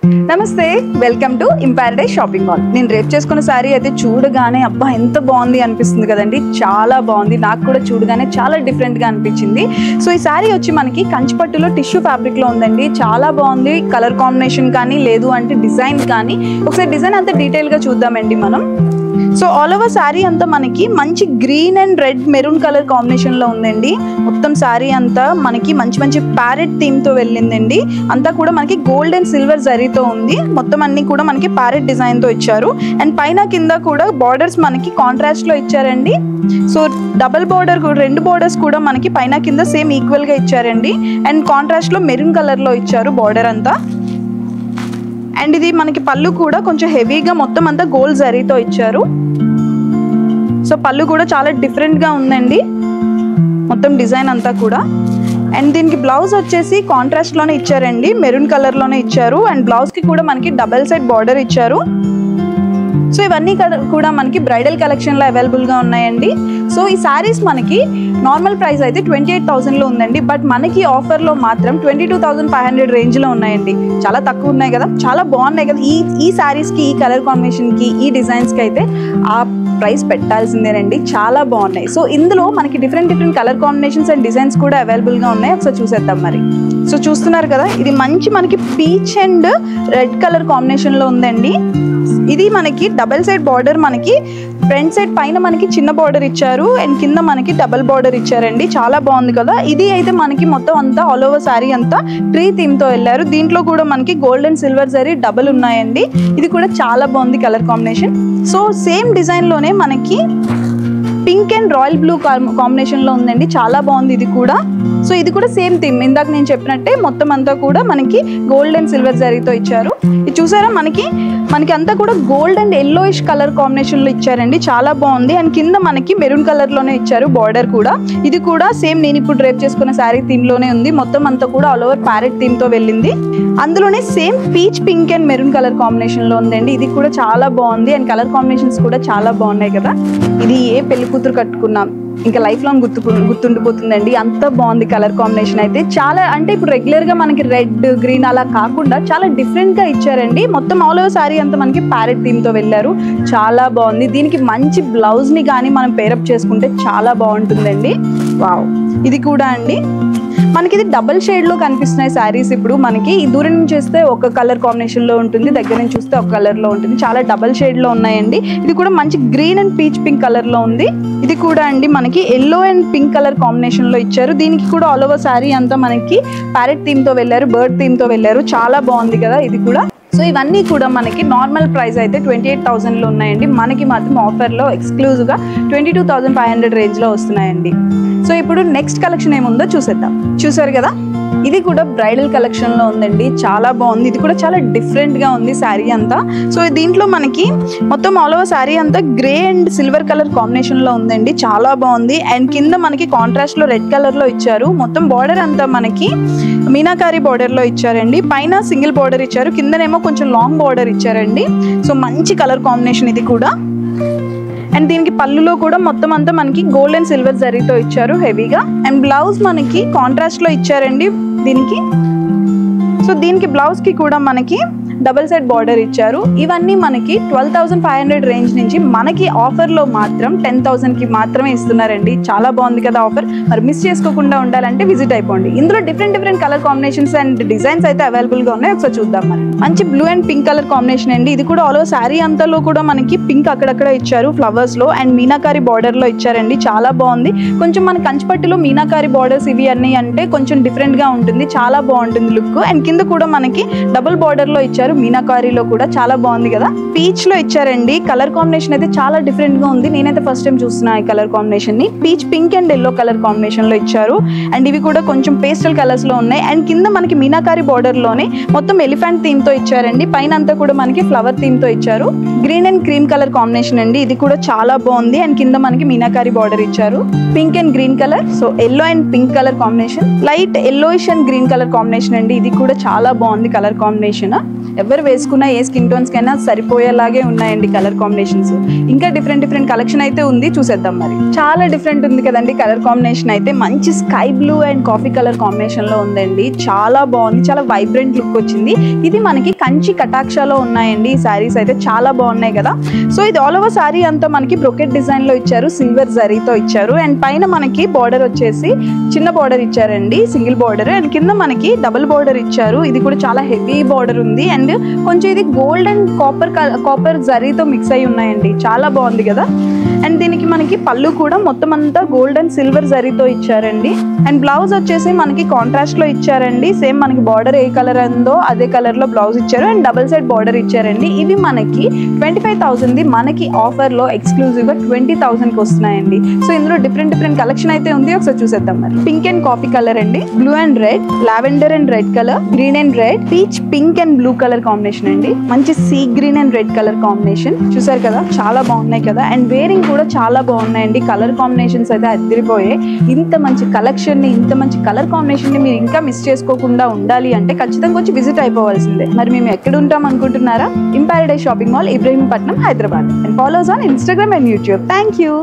నమస్తే, welcome to ఇంపారడైజ్ shopping mall. నేను రేపు చేసుకున్న శారీ అయితే చూడగానే అబ్బా ఎంత బాగుంది అనిపిస్తుంది కదండి. చాలా బాగుంది, నాకు కూడా చూడగానే చాలా డిఫరెంట్గా అనిపించింది. సో ఈ శారీ వచ్చి మనకి కంచిపట్టులో టిష్యూ ఫ్యాబ్రిక్లో ఉందండి. చాలా బాగుంది, కలర్ కాంబినేషన్ కానీ లేదు అంటే డిజైన్ కానీ. ఒకసారి డిజైన్ అంతా డీటెయిల్గా చూద్దామండి మనం. సో ఆల్ ఓవర్ శారీ అంతా మనకి మంచి green and red maroon colour కాంబినేషన్లో ఉందండి. మొత్తం శారీ అంతా మనకి మంచి మంచి ప్యారెట్ థీమ్తో వెళ్ళిందండి. అంతా కూడా మనకి గోల్డ్ అండ్ సిల్వర్ జరీతో ఉంది. మొత్తం అన్ని కూడా మనకి ప్యారెట్ డిజైన్తో ఇచ్చారు. అండ్ పైన కింద కూడా బార్డర్స్ మనకి కాంట్రాస్ట్లో ఇచ్చారండి. సో డబల్ బార్డర్, రెండు బార్డర్స్ కూడా మనకి పైన కింద సేమ్ ఈక్వల్గా ఇచ్చారండి. అండ్ కాంట్రాస్ట్లో మెరూన్ కలర్లో ఇచ్చారు బార్డర్ అంతా. అండ్ ఇది మనకి పళ్ళు కూడా కొంచెం హెవీగా మొత్తం అంతా గోల్డ్ జరీతో ఇచ్చారు. సో పళ్ళు కూడా చాలా డిఫరెంట్గా ఉందండి మొత్తం డిజైన్ అంతా కూడా. అండ్ దీనికి బ్లౌజ్ వచ్చేసి కాంట్రాస్ట్లోనే ఇచ్చారండి, మెరూన్ కలర్లోనే ఇచ్చారు. అండ్ బ్లౌజ్కి కూడా మనకి డబల్ సైడ్ బార్డర్ ఇచ్చారు. సో ఇవన్నీ కూడా మనకి బ్రైడల్ కలెక్షన్లో అవైలబుల్గా ఉన్నాయండి. సో ఈ శారీస్ మనకి నార్మల్ ప్రైస్ అయితే 28,000లో ఉందండి. బట్ మనకి ఆఫర్లో మాత్రం 22,500 రేంజ్లో ఉన్నాయండి. చాలా తక్కువ ఉన్నాయి కదా, చాలా బాగున్నాయి కదా. ఈ శారీస్కి, ఈ కలర్ కాంబినేషన్కి, ఈ డిజైన్స్కి అయితే ఆ ప్రైస్ పెట్టాల్సిందేనండి. చాలా బాగున్నాయి. సో ఇందులో మనకి different colour combinations and designs కూడా అవైలబుల్గా ఉన్నాయి. ఒకసారి చూసేద్దాం మరి. సో చూస్తున్నారు కదా, ఇది మంచి మనకి పీచ్ అండ్ రెడ్ కలర్ కాంబినేషన్లో ఉందండి. ఇది మనకి డబల్ సైడ్ బార్డర్, మనకి ఫ్రంట్ సైడ్ పైన మనకి చిన్న బార్డర్ ఇచ్చారు అండ్ కింద మనకి డబల్ బార్డర్ ఇచ్చారండి. చాలా బాగుంది కదా. ఇది అయితే మనకి మొత్తం అంతా ఆల్ ఓవర్ శారీ అంతా ట్రీ థీమ్తో వెళ్ళారు. దీంట్లో కూడా మనకి gold and silver zari double ఉన్నాయండి. ఇది కూడా చాలా బాగుంది కలర్ కాంబినేషన్. సో సేమ్ డిజైన్లోనే మనకి పింక్ అండ్ రాయల్ బ్లూ కాంబినేషన్లో ఉందండి. చాలా బాగుంది ఇది కూడా. సో ఇది కూడా సేమ్ థీమ్, ఇందాక నేను చెప్పినట్టే మొత్తం అంతా కూడా మనకి గోల్డ్ అండ్ సిల్వర్ జరీతో ఇచ్చారు. ఇది చూసారా, మనకి అంతా కూడా గోల్డ్ అండ్ ఎల్లోయిష్ కలర్ కాంబినేషన్లో ఇచ్చారండి. చాలా బాగుంది. అండ్ కింద మనకి మెరూన్ కలర్లోనే ఇచ్చారు బార్డర్ కూడా. ఇది కూడా సేమ్ నేను ఇప్పుడు డ్రైప్ చేసుకున్న శారీ థీమ్లోనే ఉంది. మొత్తం అంతా కూడా ఆల్ ఓవర్ ప్యారెట్ థీమ్తో వెళ్ళింది. అందులోనే same peach pink and maroon colour కాంబినేషన్లో ఉందండి. ఇది కూడా చాలా బాగుంది. అండ్ కలర్ కాంబినేషన్స్ కూడా చాలా బాగున్నాయి కదా. ఇది ఏ పెళ్లి కూతురు కట్టుకున్నాం ఇంకా లైఫ్ లాంగ్ గుర్తుండిపోతుందండి. అంత బాగుంది కలర్ కాంబినేషన్ అయితే. చాలా అంటే ఇప్పుడు రెగ్యులర్గా మనకి రెడ్, గ్రీన్ అలా కాకుండా చాలా డిఫరెంట్గా ఇచ్చారండి. మొత్తం ఆల్ ఓవర్ శారీ అంతా మనకి ప్యారెట్ థీమ్తో వెళ్ళారు. చాలా బాగుంది. దీనికి మంచి బ్లౌజ్ని కానీ మనం పేరప్ చేసుకుంటే చాలా బాగుంటుందండి. వావ్, ఇది కూడా అండి మనకి ఇది డబల్ షేడ్లో కనిపిస్తున్నాయి శారీస్. ఇప్పుడు మనకి ఈ దూరం నుంచి చూస్తే ఒక కలర్ కాంబినేషన్లో ఉంటుంది, దగ్గర నుంచి చూస్తే ఒక కలర్లో ఉంటుంది. చాలా డబల్ షేడ్లో ఉన్నాయండి. ఇది కూడా మంచి గ్రీన్ అండ్ పీచ్ పింక్ కలర్లో ఉంది. ఇది కూడా అండి మనకి ఎల్లో అండ్ పింక్ కలర్ కాంబినేషన్లో ఇచ్చారు. దీనికి కూడా ఆల్ ఓవర్ శారీ అంతా మనకి ప్యారెట్ థీమ్తో వెళ్ళారు, బర్డ్ థీమ్తో వెళ్ళారు. చాలా బాగుంది కదా ఇది కూడా. సో ఇవన్నీ కూడా మనకి నార్మల్ ప్రైస్ అయితే 28,000లో ఉన్నాయండి. మనకి మాత్రం ఆఫర్లో ఎక్స్క్లూజివ్గా 22,500 రేంజ్లో వస్తున్నాయండి. సో ఇప్పుడు నెక్స్ట్ కలెక్షన్ ఏముందో చూసేద్దాం. చూసారు కదా, ఇది కూడా బ్రైడల్ కలెక్షన్లో ఉందండి. చాలా బాగుంది. ఇది కూడా చాలా డిఫరెంట్గా ఉంది శారీ అంతా. సో దీంట్లో మనకి మొత్తం ఆల్ ఓవర్ శారీ అంతా గ్రే అండ్ సిల్వర్ కలర్ కాంబినేషన్లో ఉందండి. చాలా బాగుంది. అండ్ కింద మనకి కాంట్రాస్ట్లో రెడ్ కలర్లో ఇచ్చారు. మొత్తం బార్డర్ అంతా మనకి మీనాకారి బార్డర్లో ఇచ్చారండి. పైన సింగిల్ బార్డర్ ఇచ్చారు, కిందనేమో కొంచెం లాంగ్ బార్డర్ ఇచ్చారండి. సో మంచి కలర్ కాంబినేషన్ ఇది కూడా. అండ్ దీనికి పళ్ళులో కూడా మొత్తం అంతా మనకి గోల్డ్ అండ్ సిల్వర్ జరీతో ఇచ్చారు హెవీగా. అండ్ బ్లౌజ్ మనకి కాంట్రాస్ట్లో ఇచ్చారండి దీనికి. సో దీనికి బ్లౌజ్కి కూడా మనకి డబల్ సైడ్ బార్డర్ ఇచ్చారు. ఇవన్నీ మనకి 12,500 రేంజ్ నుంచి మనకి ఆఫర్లో మాత్రం 10,000కి మాత్రమే ఇస్తున్నారండి. చాలా బాగుంది కదా ఆఫర్. మరి మిస్ చేసుకోకుండా ఉండాలంటే విజిట్ అయిపోండి. ఇందులో different colour combinations and designs అయితే అవైలబుల్గా ఉన్నాయి. ఒకసారి చూద్దాం మరి. మంచి blue and pink colour combination అండి. ఇది కూడా ఆల్ ఓవర్ శారీ అంతలో కూడా మనకి పింక్ అక్కడక్కడ ఇచ్చారు ఫ్లవర్స్లో. అండ్ మీనాకారి బార్డర్లో ఇచ్చారండి. చాలా బాగుంది. కొంచెం మన కంచిపట్టులో మీనాకారి బార్డర్స్ ఇవి అన్నీ అంటే కొంచెం డిఫరెంట్గా ఉంటుంది, చాలా బాగుంటుంది లుక్. అండ్ కింద కూడా మనకి డబుల్ బార్డర్లో ఇచ్చారు మీనాకారిలో కూడా. చాలా బాగుంది కదా. పీచ్ లో ఇచ్చారండి. కలర్ కాంబినేషన్ అయితే చాలా డిఫరెంట్ గా ఉంది. నేనైతే ఫస్ట్ టైం చూస్తున్నా ఈ కలర్ కాంబినేషన్ ని. Peach pink and yellow colour combination లో ఇచ్చారు. అండ్ ఇవి కూడా కొంచెం పేస్టల్ కలర్స్ లో ఉన్నాయి. అండ్ కింద మనకి మీనాకారి బార్డర్ లోనే మొత్తం ఎలిఫెంట్ థీమ్ తో ఇచ్చారండి. పైన అంతా కూడా మనకి ఫ్లవర్ థీమ్ తో ఇచ్చారు. Green and cream colour combination అండి. ఇది కూడా చాలా బాగుంది. అండ్ కింద మనకి మీనాకారి బార్డర్ ఇచ్చారు. Pink and green colour. So yellow and pink colour combination, light yellowish and green colour combination అండి. ఇది కూడా చాలా బాగుంది కలర్ కాంబినేషన్. ఎవరు వేసుకున్నా ఏ స్కిన్ టోన్స్ కైనా సరిపోయేలాగే ఉన్నాయండి కలర్ కాంబినేషన్స్. ఇంకా డిఫరెంట్ కలెక్షన్ అయితే ఉంది, చూసేద్దాం. మరి చాలా డిఫరెంట్ ఉంది కదండి కలర్ కాంబినేషన్ అయితే. మంచి sky blue and coffee colour combination లో ఉందండి. చాలా బాగుంది, చాలా వైబ్రెంట్ లుక్ వచ్చింది. ఇది మనకి కంచి కటాక్షలో ఉన్నాయండి ఈ సారీస్ అయితే. చాలా బాగున్నాయి కదా. సో ఇది ఆల్ ఓవర్ సారీ అంతా మనకి బ్రొకెట్ డిజైన్ లో ఇచ్చారు, సిల్వర్ జరీతో ఇచ్చారు. అండ్ పైన మనకి బార్డర్ వచ్చేసి చిన్న బార్డర్ ఇచ్చారండి, సింగిల్ బార్డర్. అండ్ కింద మనకి డబుల్ బార్డర్ ఇచ్చారు. ఇది కూడా చాలా హెవీ బార్డర్ ఉంది. అండ్ కొంచెం ఇది గోల్డ్ అండ్ కాపర్ జరీతో మిక్స్ అయి ఉన్నాయండి. చాలా బాగుంది కదా. అండ్ దీనికి మనకి పళ్ళు కూడా మొత్తం అంతా గోల్డ్ అండ్ సిల్వర్ జరీతో ఇచ్చారండి. అండ్ బ్లౌజ్ వచ్చేసి మనకి కాంట్రాస్ట్ లో ఇచ్చారండి. సేమ్ మనకి బార్డర్ ఏ కలర్ ఉందో అదే కలర్ లో బ్లౌజ్ ఇచ్చారు. అండ్ డబుల్ సైడ్ బార్డర్ ఇచ్చారండి. ఇవి మనకి 25,000 మనకి ఆఫర్ లో ఎక్స్క్లూజివ్ గా 20,000 కి వస్తున్నాయండి. సో ఇందులో డిఫరెంట్ కలెక్షన్ అయితే ఉంది, ఒకసారి చూసేద్దాం. మరి పింక్ అండ్ కాఫీ కలర్ అండి, blue and red, lavender and red colour, green and red, peach pink and blue colour combination అండి. మంచి sea green and red colour combination. చూసారు కదా, చాలా బాగున్నాయి కదా. అండ్ వేరింగ్ కూడా చాలా బాగున్నాయండి. కలర్ కాంబినేషన్స్ అయితే అదిరిపోయాయి. ఇంత మంచి కలెక్షన్ ని, ఇంత మంచి కలర్ కాంబినేషన్ ని మీరు ఇంకా మిస్ చేసుకోకుండా ఉండాలి అంటే ఖచ్చితంగా వచ్చి విజిట్ అయిపోవాల్సిందే. మరి మేము ఎక్కడ ఉంటాం అనుకుంటున్నారా? In paradise shopping mall, Ibrahimpatnam, Hyderabad. And follows on Instagram and YouTube. Thank you.